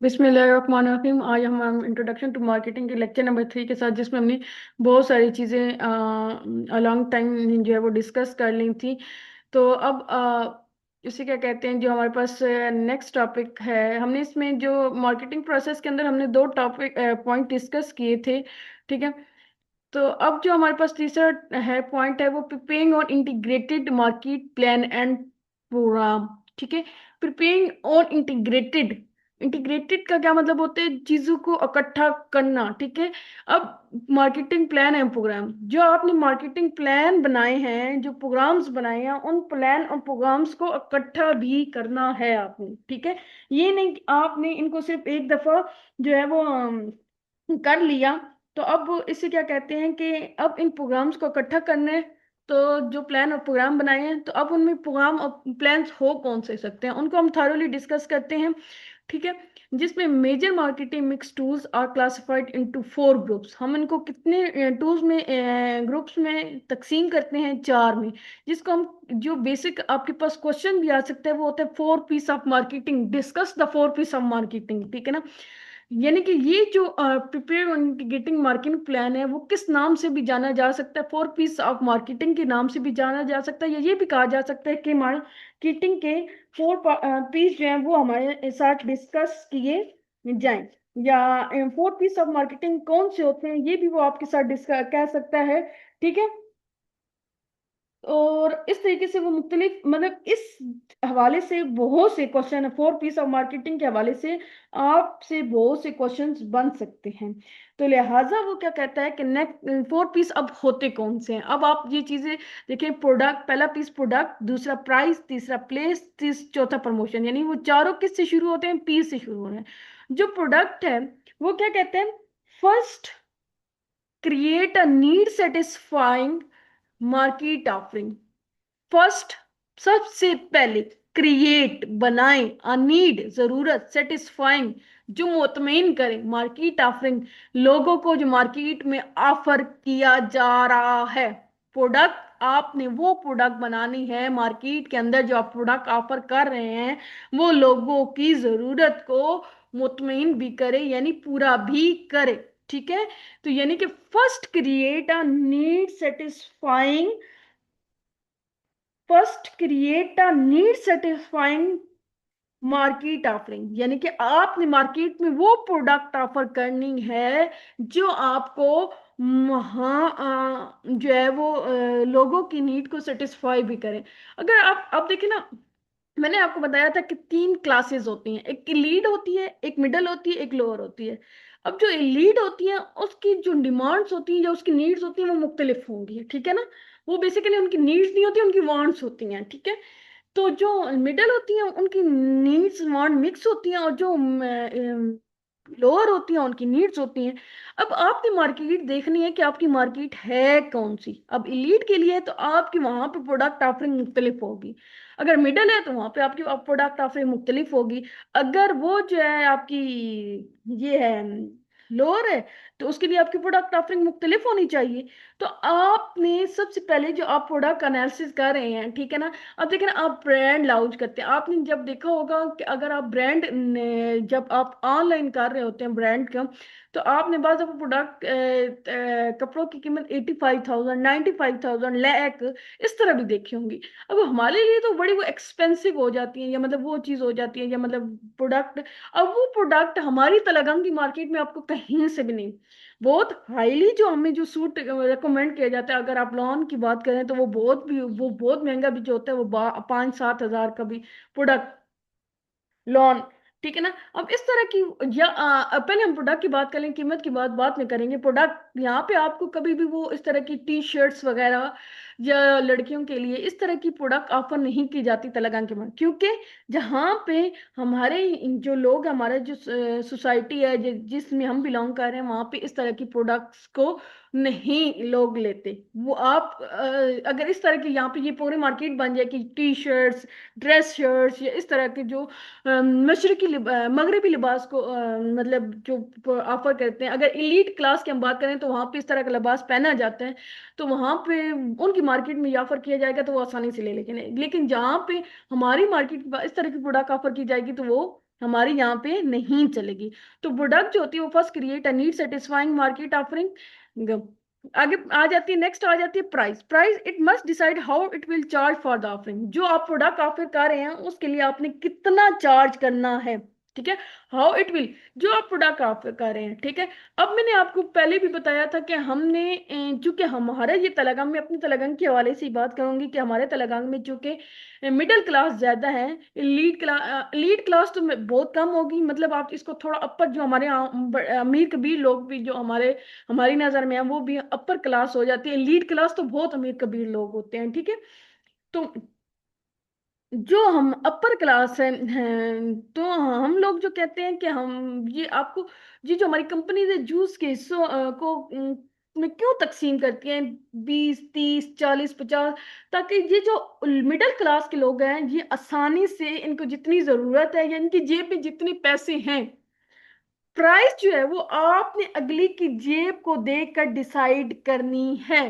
बिस्मिल्लाहिर्रहमानिर्रहीम। आज हम इंट्रोडक्शन टू मार्केटिंग के लेक्चर नंबर 3 के साथ, जिसमें हमने बहुत सारी चीज़ें लॉन्ग टाइम जो है वो डिस्कस कर ली थी। तो अब इसे क्या कहते हैं, जो हमारे पास नेक्स्ट टॉपिक है, हमने इसमें जो मार्केटिंग प्रोसेस के अंदर हमने दो टॉपिक पॉइंट डिस्कस किए थे। ठीक है। तो अब जो हमारे पास तीसरा है पॉइंट है, वो preparing on integrated market plan and program. ठीक है। प्रिपेयरिंग ऑन इंटीग्रेटेड, इंटीग्रेटेड का क्या मतलब होता है? चीजों को इकट्ठा करना। ठीक है। अब मार्केटिंग प्लान एंड प्रोग्राम, जो आपने मार्केटिंग प्लान बनाए हैं, जो प्रोग्राम्स बनाए हैं, उन प्लान और प्रोग्राम्स को इकट्ठा भी करना है आपने। ठीक है। ये नहीं कि आपने इनको सिर्फ एक दफा जो है वो कर लिया। तो अब इसे क्या कहते हैं कि अब इन प्रोग्राम्स को इकट्ठा करना है। तो जो प्लान और प्रोग्राम बनाए हैं, तो अब उनमें प्रोग्राम और प्लान्स हो कौन से सकते हैं, उनको हम थॉरोली डिस्कस करते हैं। ठीक है। जिसमें major marketing mix tools are classified into 4 groups. हम इनको कितने टूल्स में, ग्रुप्स में तकसीम करते हैं? 4 में। जिसको हम, जो बेसिक आपके पास क्वेश्चन भी आ सकता है, वो होता है 4 Ps of marketing, discuss the 4 Ps of marketing. ठीक है ना। यानी कि ये जो प्रिपेयर इंटीग्रेटिंग मार्केटिंग प्लान है, वो किस नाम से भी जाना जा सकता है? 4 पीस ऑफ मार्केटिंग के नाम से भी जाना जा सकता है, या ये भी कहा जा सकता है कि मार्केटिंग के 4 पीस जो हैं वो हमारे साथ डिस्कस किए जाएं। या 4 पीस ऑफ मार्केटिंग कौन से होते हैं, ये भी वो आपके साथ डिस्कस कह सकता है। ठीक है। और इस तरीके से वो मुख्तलिफ, मतलब इस हवाले से बहुत से क्वेश्चन है, 4 पीस ऑफ मार्केटिंग के हवाले से आपसे बहुत से क्वेश्चंस बन सकते हैं। तो लिहाजा वो क्या कहता है कि नेक्स्ट 4 पीस अब होते कौन से हैं? अब आप ये चीजें देखें। प्रोडक्ट, पहला पीस प्रोडक्ट, दूसरा प्राइस, तीसरा प्लेस, चौथा प्रमोशन। यानी वो चारों किस से शुरू होते हैं? पी से शुरू होते हैं। जो प्रोडक्ट है, वो क्या कहते हैं? First, create a need satisfying market offering. First, सबसे पहले क्रिएट, बनाएं, अ नीड, जरूरत, सेटिस्फाइंग, जो मुतमईन करे, मार्केट ऑफरिंग, लोगों को जो मार्केट में ऑफर किया जा रहा है। प्रोडक्ट, आपने वो प्रोडक्ट बनानी है मार्केट के अंदर, जो आप प्रोडक्ट ऑफर कर रहे हैं, वो लोगों की जरूरत को मुतमईन भी करे, यानी पूरा भी करे। ठीक है। तो यानी कि first create a need satisfying, first create a need satisfying market offering. यानी कि आपने मार्केट में वो प्रोडक्ट ऑफर करनी है जो आपको वहाँ जो है वो लोगों की नीड को सेटिस्फाई भी करें। अगर आप अब देखिए ना, मैंने आपको बताया था कि 3 क्लासेस होती हैं। एक लीड होती है, एक मिडल होती है, एक लोअर होती है। अब जो लीड होती है, उसकी जो डिमांड्स होती हैं या उसकी नीड्स होती हैं, वो मुख्तलिफ होंगी। ठीक है ना। वो बेसिकली उनकी नीड्स नहीं होती, उनकी वांट्स होती हैं। ठीक है। तो जो मिडल होती हैं, उनकी नीड्स वांट मिक्स होती हैं, और जो लोअर होती हैं, उनकी नीड्स होती हैं। अब आपकी मार्केट देखनी है कि आपकी मार्केट है कौन सी। अब इलीट के लिए है, तो आपकी वहां पे प्रोडक्ट ऑफरिंग मुख्तलिफ होगी। अगर मिडल है, तो वहां पे आपकी प्रोडक्ट ऑफरिंग मुख्तलिफ होगी। अगर वो जो है आपकी, ये है, लोअर है, तो उसके लिए आपकी प्रोडक्ट ऑफरिंग मुख्तलिफ होनी चाहिए। तो आपने सबसे पहले जो आप प्रोडक्ट एनालिसिस कर रहे हैं, ठीक है ना। अब देखिए ना, आप ब्रांड लॉन्च करते हैं, आपने जब देखा होगा कि अगर आप ब्रांड, जब आप ऑनलाइन कर रहे होते हैं ब्रांड का, तो आपने बाद प्रोडक्ट, कपड़ों की कीमत 85,000, 95,000, लैख, इस तरह भी देखी होंगी। अब हमारे लिए तो बड़ी वो एक्सपेंसिव हो जाती है, या मतलब वो चीज़ हो जाती है, या मतलब प्रोडक्ट। अब वो प्रोडक्ट हमारी तलगम की मार्केट में आपको कहीं से भी नहीं, बहुत हाईली जो हमें जो सूट रिकमेंड किया जाता है, अगर आप लॉन की बात करें, तो वो बहुत महंगा भी जो होता है, वो 5-7 हज़ार का भी प्रोडक्ट, लॉन। ठीक है ना। अब इस तरह की, या पहले हम प्रोडक्ट की बात करें, कीमत की बात में करेंगे। प्रोडक्ट यहाँ पे आपको कभी भी वो इस तरह की टी शर्ट्स वगैरह, या लड़कियों के लिए इस तरह की प्रोडक्ट ऑफर नहीं की जाती तेलंगाना के में, क्योंकि जहाँ पे हमारे जो लोग, हमारा जो सोसाइटी है, जिसमें हम बिलोंग कर रहे हैं, वहाँ पे इस तरह की प्रोडक्ट्स को नहीं लोग लेते। वो आप अगर इस तरह की यहाँ पे ये पूरी मार्केट बन जाए कि टी शर्ट्स, ड्रेस शर्ट्स, या इस तरह के जो मशरकी मगरबी लिबास को मतलब जो ऑफर करते हैं, अगर इलीट क्लास की हम बात करें, तो वहां पे इस तरह का लिबास पहना जाता है, तो वहां पे उनकी मार्केट में ये ऑफर किया जाएगा, तो वो आसानी से ले, लेकिन जहाँ पे हमारी मार्केट इस तरह की प्रोडक्ट ऑफर की जाएगी, तो वो हमारे यहाँ पे नहीं चलेगी। तो प्रोडक्ट जो होती है वो first create a need satisfying market offering. आगे आ जाती है, नेक्स्ट आ जाती है price. Price it must decide how it will charge for the offering. जो आप प्रोडक्ट ऑफर कर रहे हैं उसके लिए आपने कितना चार्ज करना है, ठीक है। हाउ इट विल, जो आप प्रोडक्ट ऑफर कर रहे हैं, ठीक है। अब मैंने आपको पहले भी बताया था कि हमने चूंकि हमारा ये तलगंग, में अपनी तलगंग के हवाले से ही बात करूंगी कि हमारे तलगंग में चूंकि मिडिल क्लास ज्यादा है, लीड क्लास तो बहुत कम होगी। मतलब आप इसको थोड़ा अपर, जो हमारे यहाँ अमीर कबीर लोग भी जो हमारी नजर में है वो भी अपर क्लास हो जाती है। लीड क्लास तो बहुत अमीर कबीर लोग होते हैं, ठीक है। तो जो हम अपर क्लास हैं, तो हम लोग जो कहते हैं कि हम ये आपको, ये जो हमारी कंपनी है जूस के हिस्सों को में क्यों तकसीम करती हैं 20, 30, 40, 50, ताकि ये जो मिडिल क्लास के लोग हैं ये आसानी से, इनको जितनी जरूरत है या इनकी जेब में जितने पैसे हैं, प्राइस जो है वो आपने अगली की जेब को देखकर डिसाइड करनी है,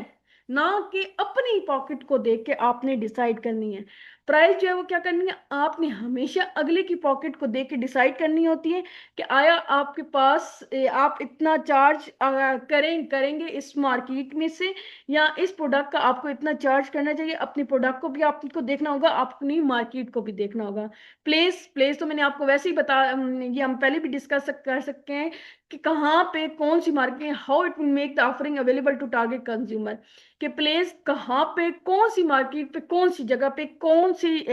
ना कि अपनी पॉकेट को देख के आपने डिसाइड करनी है। प्राइस जो है वो क्या करनी है, आपने हमेशा अगले की पॉकेट को देख के डिसाइड करनी होती है कि आया आपके पास आप इतना चार्ज करेंगे इस मार्केट में से, या इस प्रोडक्ट का आपको इतना चार्ज करना चाहिए। अपने प्रोडक्ट को भी आपको देखना होगा, अपनी मार्केट को भी देखना होगा। प्लेस प्लेस तो मैंने आपको वैसे ही ये हम पहले भी डिस्कस कर सकते हैं कि कहाँ पे कौन सी market, how it will make the offering available to target consumer. कि प्लेस कहाँ पे, कौन सी मार्केट पे, कौन सी जगह पे, कौन सी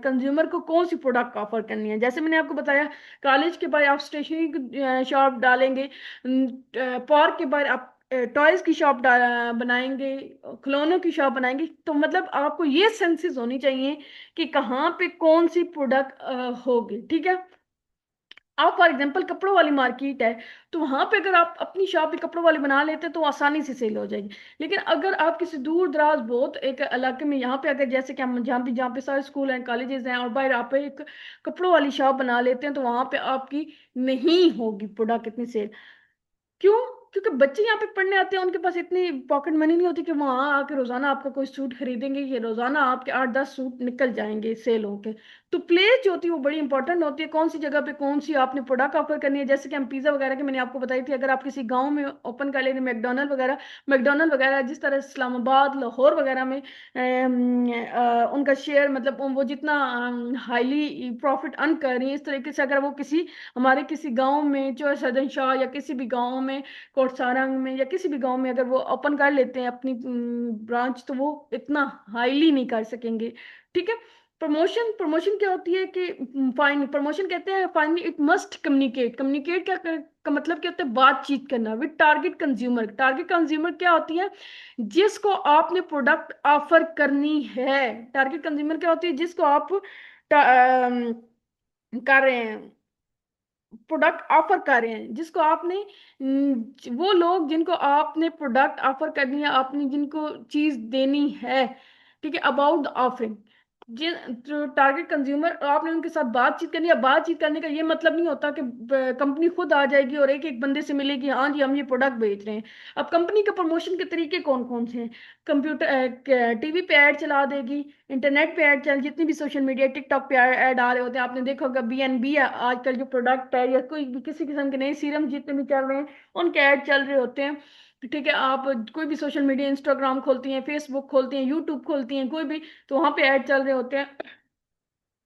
कंज्यूमर को कौन सी प्रोडक्ट ऑफर करनी है। जैसे मैंने आपको बताया, कॉलेज के बाद आप स्टेशनरी शॉप डालेंगे, पार्क के बाद आप टॉयज की शॉप बनाएंगे, खिलौनों की शॉप बनाएंगे। तो मतलब आपको ये सेंसेस होनी चाहिए कि कहाँ पे कौन सी प्रोडक्ट होगी, ठीक है। आप फॉर एग्जांपल कपड़ों वाली मार्केट है, तो वहां पे अगर आप अपनी शॉप भी कपड़ों वाली बना लेते तो आसानी से सेल हो जाएगी। लेकिन अगर आप किसी दूर दराज बहुत एक इलाके में, यहाँ पे अगर जैसे कि हम जहाँ पे सारे स्कूल हैं, कॉलेजेस हैं, और बाहर आप एक कपड़ों वाली शॉप बना लेते हैं, तो वहां पे आपकी नहीं होगी प्रोडक्ट इतनी सेल। क्यों? क्योंकि बच्चे यहाँ पे पढ़ने आते हैं, उनके पास इतनी पॉकेट मनी नहीं होती कि वहां आके रोजाना आपका कोई सूट खरीदेंगे, ये रोजाना आपके 8, 10 सूट निकल जाएंगे सेल होके। तो प्लेस जो होती है वो बड़ी इंपॉर्टेंट होती है, कौन सी जगह पे कौन सी आपने प्रोडक्ट ऑफर करनी है। जैसे कि हम पिज्जा वगैरह की मैंने आपको बताई थी, अगर आप किसी गांव में ओपन कर लेंगे मैकडोनल्ड वगैरह जिस तरह इस्लामाबाद, लाहौर वगैरह में उनका शेयर, मतलब वो जितना हाईली प्रॉफिट अर्न कर रही है, इस तरीके से अगर वो किसी हमारे किसी गांव में, जो सदन शाह या किसी भी गांव में, कोटसारंग में या किसी भी गांव में अगर वो ओपन कर लेते हैं अपनी ब्रांच, तो वो इतना हाईली नहीं कर सकेंगे, ठीक है। प्रमोशन प्रमोशन क्या होती है कि फाइन प्रमोशन कहते हैं finally it must communicate. Communicate का मतलब क्या होता है, बातचीत करना with target consumer. Target consumer क्या होती है, जिसको आपने प्रोडक्ट ऑफर करनी है। टारगेट कंज्यूमर क्या होती है, जिसको आप कर रहे हैं, प्रोडक्ट ऑफर कर रहे हैं, जिसको आपने वो लोग जिनको आपने प्रोडक्ट ऑफर करनी है, आपने जिनको चीज देनी है, ठीक है। अबाउट द ऑफरिंग, जिन जो टारगेट कंज्यूमर, आपने उनके साथ बातचीत करनी है। बातचीत करने का ये मतलब नहीं होता कि कंपनी खुद आ जाएगी और एक एक बंदे से मिलेगी, हाँ जी हम ये प्रोडक्ट बेच रहे हैं। अब कंपनी के प्रमोशन के तरीके कौन कौन से हैं, कंप्यूटर टीवी पे ऐड चला देगी, इंटरनेट पे ऐड चल, जितनी भी सोशल मीडिया, टिकटॉक पे ऐड आ रहे होते हैं, आपने देखा होगा BNB आजकल जो प्रोडक्ट है या कोई भी किसी किस्म के नए सीरम जितने भी चल रहे हैं उनके ऐड चल रहे होते हैं, ठीक है। आप कोई भी सोशल मीडिया, इंस्टाग्राम खोलती हैं, फेसबुक खोलती हैं, यूट्यूब खोलती हैं, कोई भी, तो वहां पे ऐड चल रहे होते हैं।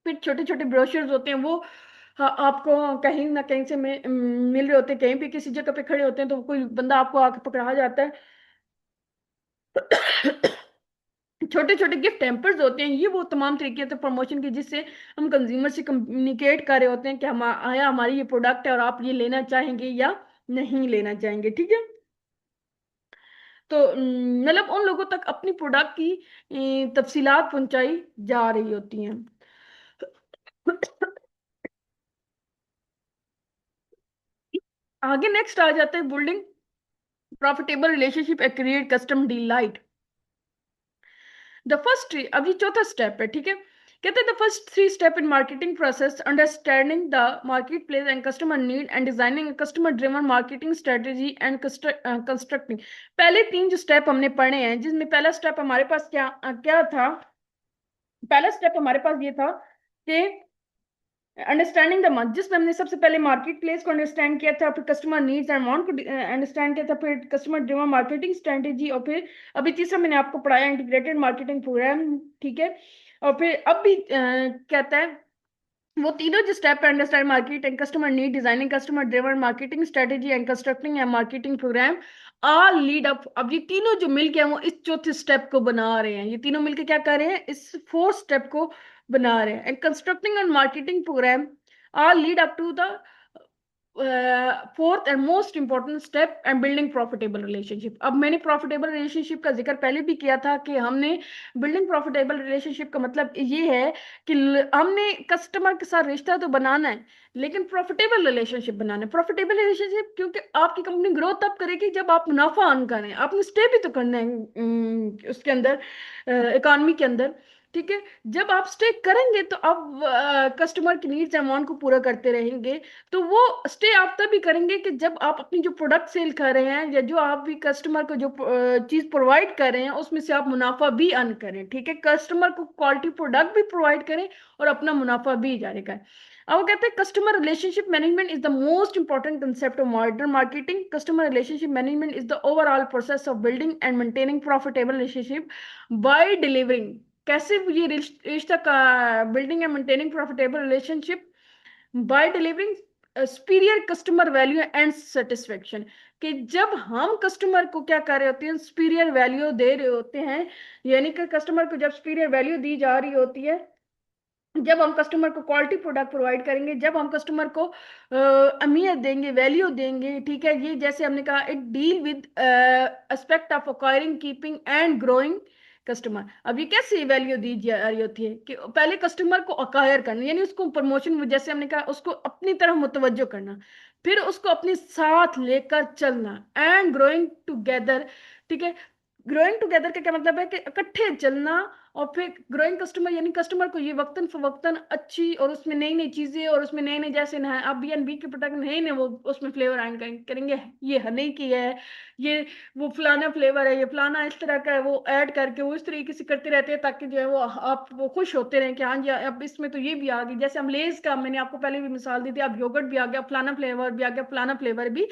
फिर छोटे छोटे ब्रोशर्स होते हैं वो, हाँ, आपको कहीं ना कहीं से मिल रहे होते हैं, कहीं भी किसी जगह पे खड़े होते हैं तो कोई बंदा आपको आके पकड़ा जाता है। छोटे छोटे गिफ्ट हैम्पर्स होते हैं, ये वो तमाम तरीके थे प्रमोशन के, जिससे हम कंज्यूमर से कम्युनिकेट कर रहे होते हैं कि हम आया हमारी ये प्रोडक्ट है और आप ये लेना चाहेंगे या नहीं लेना चाहेंगे, ठीक है। तो मतलब उन लोगों तक अपनी प्रोडक्ट की तफसीलात पहुंचाई जा रही होती हैं। आगे नेक्स्ट आ जाता है building profitable relationship and create custom delight. The first, अब ये चौथा स्टेप है, ठीक है। कहते हैं the first 3 step in marketing process, understanding the market place and customer need and designing customer driven marketing strategy and constructing. पहले 3 जो स्टेप हमने पढ़े हैं, जिसमें पहला स्टेप हमारे पास क्या क्या था, पहला स्टेप हमारे पास ये था कि अंडरस्टैंडिंग द मार्केट, जिसमें हमने सबसे पहले मार्केट प्लेस को अंडरस्टैंड किया था, फिर कस्टमर नीड्स एंड वांट को अंडरस्टैंड किया था, फिर कस्टमर ड्रिवन मार्केटिंग स्ट्रेटेजी, और फिर अभी तीसरा मैंने आपको पढ़ाया इंटीग्रेटेड मार्केटिंग प्रोग्राम। ठीक है, और फिर अब भी कहता है वो तीनों जो स्टेप है, understand market and customer need, designing customer driven marketing strategy and constructing a marketing program, all lead up. अब ये तीनों जो मिलके हैं वो इस चौथे स्टेप को बना रहे हैं, ये तीनों मिलके क्या कर रहे हैं, इस फोर्थ स्टेप को बना रहे हैं। And constructing and marketing program all lead up to the fourth and most important step and building profitable relationship. अब मैंने प्रॉफिटेबल रिलेशनशिप का जिक्र पहले भी किया था कि हमने बिल्डिंग प्रॉफिटेबल रिलेशनशिप का मतलब ये है कि हमने कस्टमर के साथ रिश्ता तो बनाना है, लेकिन प्रॉफिटेबल रिलेशनशिप बनाना है। प्रॉफिटेबल रिलेशनशिप क्योंकि आपकी कंपनी ग्रो तब करेगी जब आप मुनाफा अर्न करें, आपने स्टे भी तो करना है उसके अंदर, इकोनॉमी के अंदर। ठीक है, जब आप स्टे करेंगे तो आप कस्टमर की नीड्स अमाउंट को पूरा करते रहेंगे, तो वो स्टे आप तभी करेंगे कि जब आप अपनी जो प्रोडक्ट सेल कर रहे हैं या जो आप भी कस्टमर को जो चीज प्रोवाइड कर रहे हैं उसमें से आप मुनाफा भी अर्न करें। ठीक है, कस्टमर को क्वालिटी प्रोडक्ट भी प्रोवाइड करें और अपना मुनाफा भी जारी करें। अब वो कहते हैं customer relationship management is the most important concept of modern marketing. Customer relationship management is the overall process of building and maintaining profitable relationship by delivering. कैसे ये रिश्ता का building and maintaining profitable relationship by delivering superior customer value and satisfaction, कि जब हम customer को क्या कर रहे होते हैं, सुपीरियर वैल्यू दे रहे होते हैं, यानी कि कस्टमर को जब सुपीरियर वैल्यू दी जा रही होती है, जब हम कस्टमर को क्वालिटी प्रोडक्ट प्रोवाइड करेंगे, जब हम कस्टमर को अहमियत देंगे, वैल्यू देंगे। ठीक है, ये जैसे हमने कहा it deal with aspect of acquiring keeping and growing customer. अब ये कैसे वैल्यू दी जा रही होती है कि पहले कस्टमर को अक्वायर करना, यानी उसको प्रमोशन, जैसे हमने कहा उसको अपनी तरफ मुतवज्जो करना, फिर उसको अपने साथ लेकर चलना एंड ग्रोइंग टुगेदर। ठीक है, ग्रोइंग टुगेदर का क्या मतलब है कि इकट्ठे चलना, और फिर ग्रोइंग कस्टमर यानी कस्टमर को ये वक्तन फवक्तन अच्छी और उसमें नई नई चीजें और उसमें नए नए, जैसे ना आप बी एंड बी के प्रोडक्ट नए नए वो उसमें फ्लेवर ऐड करेंगे, ये हनी की है, ये वो फलाना फ्लेवर है, ये फलाना इस तरह का है, वो ऐड करके वो इस तरीके से करते रहते हैं ताकि जो है वो आप वो खुश होते रहें कि हाँ जी अब इसमें तो ये भी आ गई। जैसे हम लेज का मैंने आपको पहले भी मिसाल दी थी, अब योगर्ट भी आ गया, फलाना फ्लेवर भी आ गया, फलाना फ्लेवर भी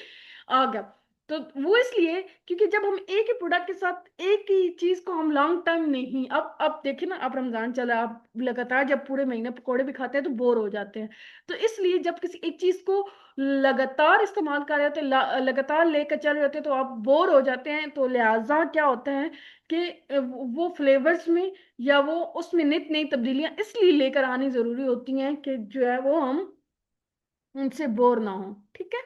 आ गया। तो वो इसलिए क्योंकि जब हम एक ही प्रोडक्ट के साथ एक ही चीज को हम लॉन्ग टाइम नहीं, अब देखिए ना, अब रमजान चला, आप लगातार जब पूरे महीने पकोड़े भी खाते हैं तो बोर हो जाते हैं। तो इसलिए जब किसी एक चीज को लगातार इस्तेमाल कर रहे होते हैं, लगातार लेकर चल रहे होते हैं, तो आप बोर हो जाते हैं। तो लिहाजा क्या होता है कि वो फ्लेवर्स में या वो उसमें नित नई तब्दीलियां इसलिए लेकर आनी जरूरी होती हैं कि जो है वो हम उनसे बोर ना हो। ठीक है,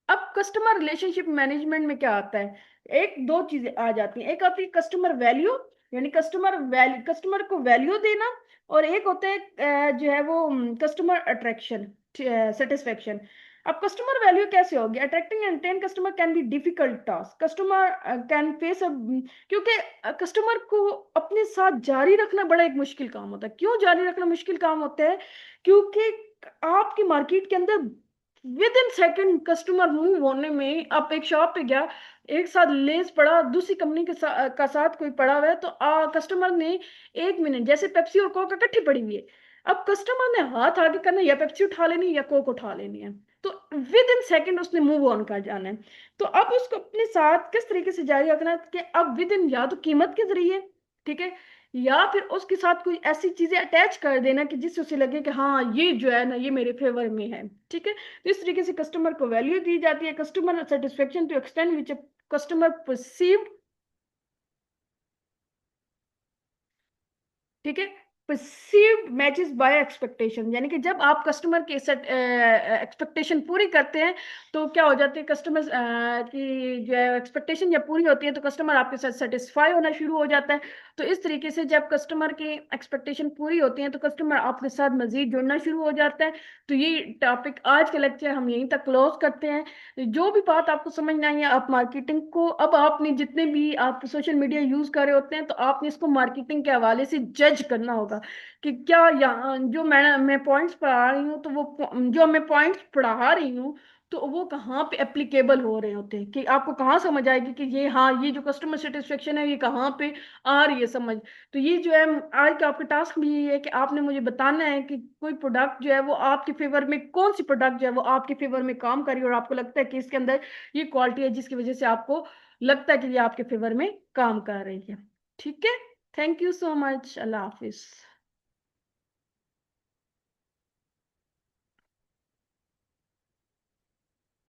अब कस्टमर रिलेशनशिप मैनेजमेंट में क्या आता है, एक दो चीजें आ जाती हैं, एक आती है कस्टमर वैल्यू, यानी कस्टमर को वैल्यू देना, और एक होता है जो है वो कस्टमर अट्रैक्शन सेटिस्फेक्शन। अब कस्टमर वैल्यू कैसे होगी, attracting and ten customer can be difficult task, customer can face क्योंकि कस्टमर को अपने साथ जारी रखना बड़ा एक मुश्किल काम होता है। क्यों जारी रखना मुश्किल काम होता है, क्योंकि आपकी मार्केट के अंदर with in second customer move होने में, आप एक शॉप पे गया, एक साथ लेस पड़ा दूसरी कंपनी का साथ कोई पड़ा हुआ है, तो कस्टमर ने 1 मिनट, जैसे पेप्सी और कोक इकट्ठी पड़ी हुई है, अब कस्टमर ने हाथ आगे करना, या पेप्सी उठा लेनी या कोक उठा लेनी है, तो विद इन सेकंड उसने मूव ऑन कर जाना है। तो अब उसको अपने साथ किस तरीके से जारी रखना है कि अब विद इन, या तो कीमत के जरिए, ठीक है, या फिर उसके साथ कोई ऐसी चीजें अटैच कर देना कि जिससे उसे लगे कि हाँ ये जो है ना ये मेरे फेवर में है। ठीक है, तो इस तरीके से कस्टमर को वैल्यू दी जाती है। Customer satisfaction to extend which customer perceived, ठीक है, परसीव्ड मैचेस बाय एक्सपेक्टेशन, यानी कि जब आप कस्टमर के एक्सपेक्टेशन पूरी करते हैं तो क्या हो जाती है, कस्टमर की जो एक्सपेक्टेशन जब पूरी होती है तो कस्टमर आपके साथ सेटिस्फाई होना शुरू हो जाता है। तो इस तरीके से जब कस्टमर की एक्सपेक्टेशन पूरी होती है तो कस्टमर आपके साथ मजीद जुड़ना शुरू हो जाता है। तो ये टॉपिक आज के लेक्चर हम यहीं तक क्लोज करते हैं। जो भी बात आपको समझ नहीं आई है, आप मार्केटिंग को, अब आपने जितने भी आप सोशल मीडिया यूज कर रहे होते हैं तो आपने इसको मार्केटिंग के हवाले से जज करना होगा कि क्या यहाँ जो मैं पॉइंट्स पढ़ा रही हूँ, तो वो जो मैं पॉइंट्स पढ़ा रही हूँ तो वो कहाँ पे एप्लीकेबल हो रहे होते हैं, कि आपको कहाँ समझ आएगी कि ये, हाँ, ये जो कस्टमर सेटिस्फेक्शन है ये कहाँ पे आ रही है समझ। तो ये जो है आज का आपका टास्क भी ये है कि आपने मुझे बताना है कि कोई प्रोडक्ट जो है वो आपके फेवर में, कौन सी प्रोडक्ट जो है वो आपके फेवर में काम कर रही है और आपको लगता है कि इसके अंदर ये क्वालिटी है जिसकी वजह से आपको लगता है कि ये आपके फेवर में काम कर रही है। ठीक है, thank you so much, Allah Hafiz.